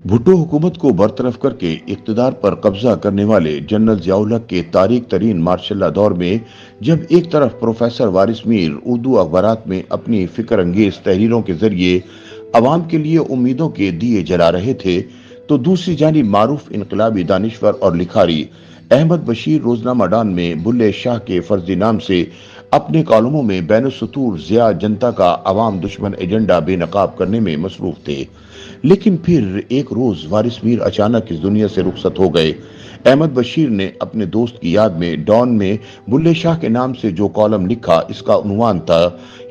بھٹو حکومت کو برطرف کرکے اقتدار پر قبضہ کرنے والے جنرل ضیاء الحق کے تاریک ترین مارشل لا دور میں جب ایک طرف پروفیسر وارث میر اردو اخبارات میں اپنی فکر انگیز تحریروں کے ذریعے عوام کے لیے امیدوں کے دیے جلا رہے تھے، تو دوسری جانب معروف انقلابی دانشور اور لکھاری احمد بشیر روزنامہ ڈان میں بلے شاہ کے فرضی نام سے اپنے کالموں میں بین السطور ضیاء جنتا کا عوام دشمن ایجنڈا بے نقاب کرنے میں مصروف تھے۔ لیکن پھر ایک روز وارث میر اچانک اس دنیا سے رخصت ہو گئے۔ احمد بشیر نے اپنے دوست کی یاد میں ڈان میں بلے شاہ کے نام سے جو کالم لکھا، اس کا عنوان تھا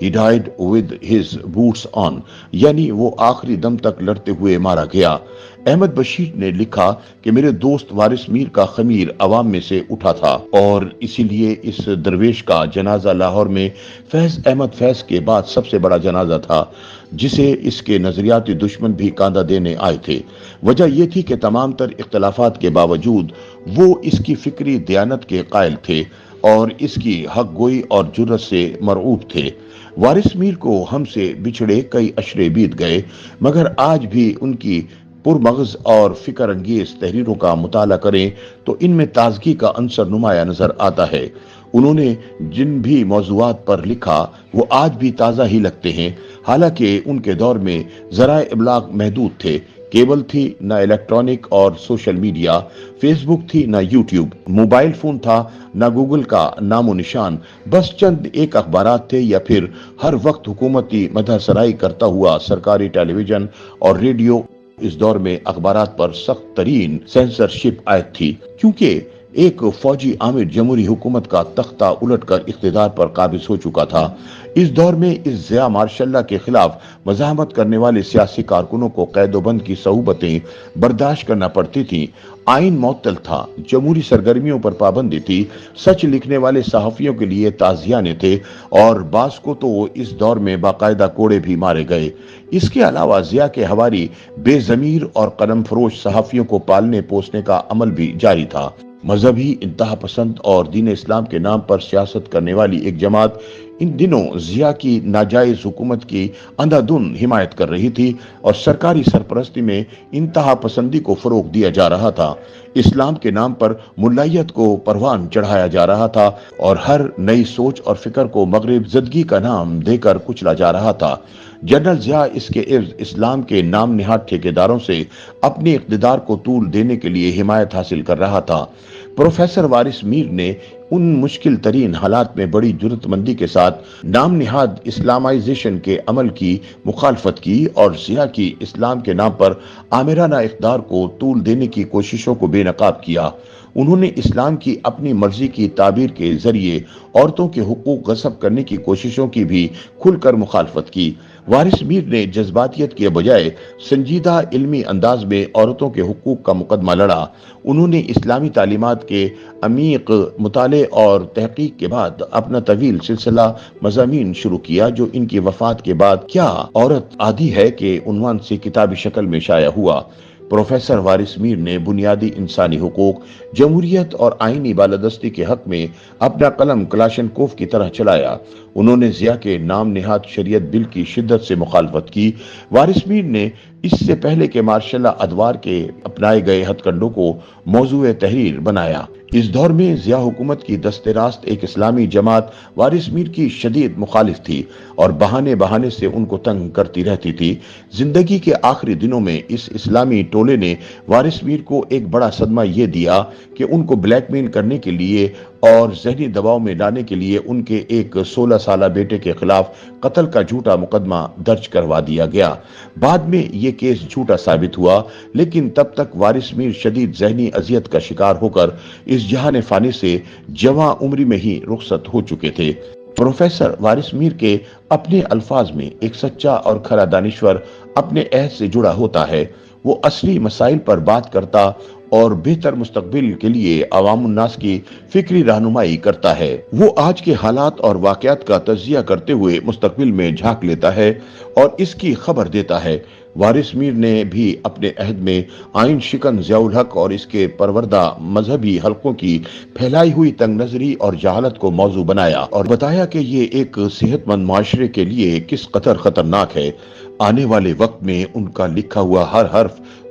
"He died with his boots on"، یعنی وہ آخری دم تک لڑتے ہوئے مارا گیا۔ احمد بشیر نے لکھا کہ میرے دوست وارث میر کا خمیر عوام میں سے اٹھا تھا، اور اسی لیے اس درویش کا جنازہ لاہور میں فیض احمد فیض کے بعد سب سے بڑا جنازہ تھا، جسے اس کے نظریاتی دشمن بھی کاندھا دینے آئے تھے۔ وجہ یہ تھی کہ تمام تر اختلافات کے باوجود وہ اس کی فکری دیانت کے قائل تھے اور اس کی حق گوئی اور جرأت سے مرعوب تھے۔ وارث میر کو ہم سے بچھڑے کئی عشرے بیت گئے، مگر آج بھی ان کی پرمغز اور فکر انگیز تحریروں کا مطالعہ کریں تو ان میں تازگی کا عنصر نمایاں نظر آتا ہے۔ انہوں نے جن بھی موضوعات پر لکھا وہ آج بھی تازہ ہی لگتے ہیں، حالانکہ ان کے دور میں ذرائع ابلاغ محدود تھے۔ کیبل تھی نہ الیکٹرانک اور سوشل میڈیا، فیس بک تھی نہ یوٹیوب، موبائل فون تھا نہ گوگل کا نام و نشان، بس چند ایک اخبارات تھے یا پھر ہر وقت حکومتی مدح سرائی کرتا ہوا سرکاری ٹیلی ویژن اور ریڈیو۔ اس دور میں اخبارات پر سخت ترین سینسرشپ عائد تھی، کیونکہ ایک فوجی عامر جمہوری حکومت کا تختہ الٹ کر اقتدار پر قابض ہو چکا تھا۔ اس دور میں اس ضیاء مارشل لا کے خلاف مزاحمت کرنے والے سیاسی کارکنوں کو قید و بند کی صعوبتیں برداشت کرنا پڑتی تھیں۔ آئین معطل تھا، جمہوری سرگرمیوں پر پابندی تھی، سچ لکھنے والے صحافیوں کے لیے تعزیانے تھے، اور بعض کو تو اس دور میں باقاعدہ کوڑے بھی مارے گئے۔ اس کے علاوہ ضیاء کے حواری بے ضمیر اور قلم فروش صحافیوں کو پالنے پوسنے کا عمل بھی جاری تھا۔ مذہبی انتہا پسند اور دین اسلام کے نام پر سیاست کرنے والی ایک جماعت ان دنوں ضیاء کی ناجائز حکومت کی اندھا دھند حمایت کر رہی تھی، اور سرکاری سرپرستی میں انتہا پسندی کو فروغ دیا جا رہا تھا۔ اسلام کے نام پر ملائیت کو پروان چڑھایا جا رہا تھا، اور ہر نئی سوچ اور فکر کو مغرب زدگی کا نام دے کر کچلا جا رہا تھا۔ جنرل ضیاء اس کے عوض اسلام کے نام نہاد ٹھیکیداروں سے اپنے اقتدار کو طول دینے کے لیے حمایت حاصل کر رہا تھا۔ پروفیسر وارث میر نے ان مشکل ترین حالات میں بڑی جرأت مندی کے ساتھ نام نہاد اسلامائزیشن کے عمل کی مخالفت کی، اور ضیاء کی اسلام کے نام پر آمرانہ اقدار کو طول دینے کی کوششوں کو بے نقاب کیا۔ انہوں نے اسلام کی اپنی مرضی کی تعبیر کے ذریعے عورتوں کے حقوق غصب کرنے کی کوششوں کی بھی کھل کر مخالفت کی۔ وارث میر نے جذباتیت کے بجائے سنجیدہ علمی انداز میں عورتوں کے حقوق کا مقدمہ لڑا۔ انہوں نے اسلامی تعلیمات کے عمیق مطالعے اور تحقیق کے بعد اپنا طویل سلسلہ مضامین شروع کیا، جو ان کی وفات کے بعد "کیا عورت عادی ہے" کے عنوان سے کتابی شکل میں شائع ہوا۔ پروفیسر وارث میر نے بنیادی انسانی حقوق، جمہوریت اور آئینی بالادستی کے حق میں اپنا قلم کلاشنکوف کی طرح چلایا۔ انہوں نے ضیاء کے نام نہاد شریعت بل کی شدت سے مخالفت کی۔ وارث میر نے اس سے پہلے کہ مارشل لا ادوار کے اپنائے گئے ہتھ کنڈوں کو موضوع تحریر بنایا۔ اس دور میں ضیاء حکومت کی دست راست ایک اسلامی جماعت وارث میر کی شدید مخالف تھی، اور بہانے بہانے سے ان کو تنگ کرتی رہتی تھی۔ زندگی کے آخری دنوں میں اس اسلامی ٹولے نے وارث میر کو ایک بڑا صدمہ یہ دیا کہ ان کو بلیک میل کرنے کے لیے اور ذہنی دباؤ میں لانے کے لیے ان کے ایک 16 سالہ بیٹے کے خلاف قتل کا جھوٹا مقدمہ درج کروا دیا گیا۔ بعد میں یہ کیس جھوٹا ثابت ہوا، لیکن تب تک وارث میر شدید ذہنی اذیت کا شکار ہو کر اس جہان فانی سے جواں عمری میں ہی رخصت ہو چکے تھے۔ پروفیسر وارث میر کے اپنے الفاظ میں ایک سچا اور کھرا دانشور اپنے عہد سے جڑا ہوتا ہے۔ وہ اصلی مسائل پر بات کرتا اور بہتر مستقبل کے لیے عوام الناس کی فکری رہنمائی کرتا ہے۔ وہ آج کے حالات اور واقعات کا تجزیہ کرتے ہوئے مستقبل میں جھانک لیتا ہے اور اس کی خبر دیتا ہے۔ وارث میر نے بھی اپنے عہد میں آئین شکن ضیاء الحق اور اس کے پروردہ مذہبی حلقوں کی پھیلائی ہوئی تنگ نظری اور جہالت کو موضوع بنایا، اور بتایا کہ یہ ایک صحت مند معاشرے کے لیے کس قدر خطرناک ہے۔ آنے والے وقت میں ان کا لکھا ہوا ہر حرف